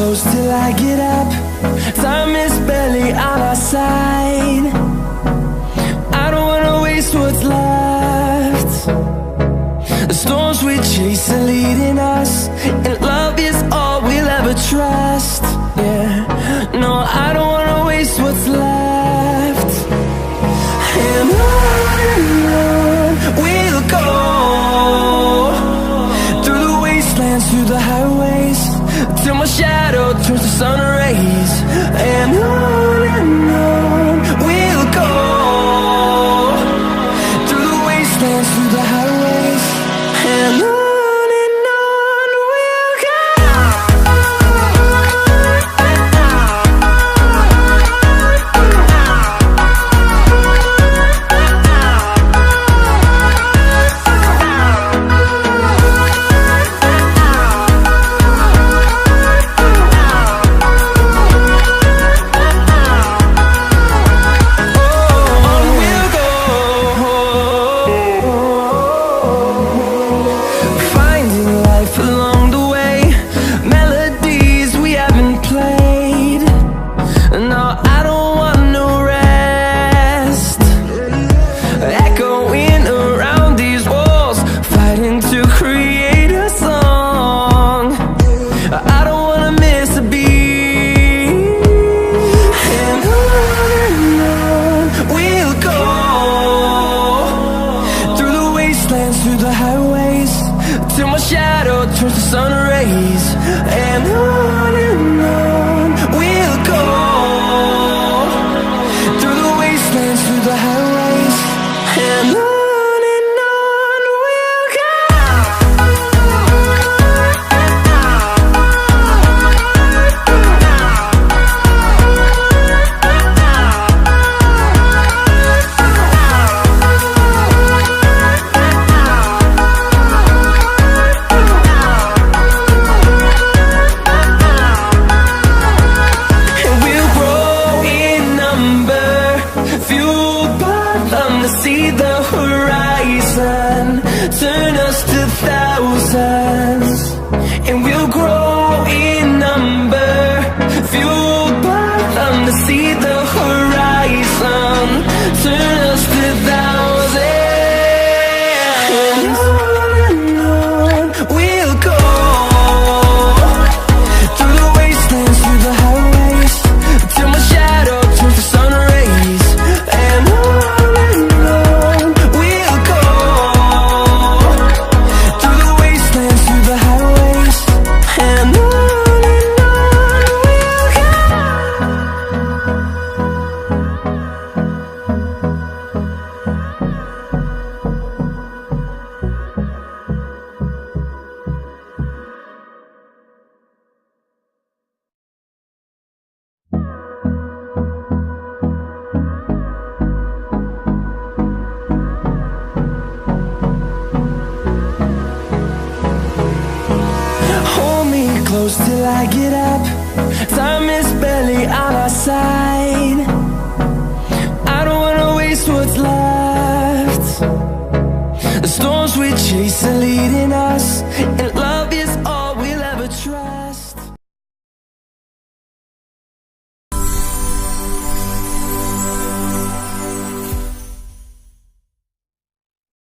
close till I get up. Time is barely on our side. I don't wanna waste what's left. The storms we chase are leading us, and love is all we'll ever trust. Yeah, no, I don't wanna waste what's left. And on we'll go, through the wastelands, through the highways, till my shadow turns to sun rays. And on we'll go, through the wastelands, through the highways, and on. Through the highways, till my shadow turns to sun rays. And on we'll go, through the wastelands, through the highways, and on. Turn us to thousands, and we'll grow in number, fueled by them to see the horizon. Turn us to thousands, and on we'll go, through the wastelands, through the highways, till my shadow turns to sun rays. And on we'll go, through the wastelands, through the highways, and on we'll go. Hold me close till I get up. Time is barely on our side. I don't wanna waste what's left. The storms we chase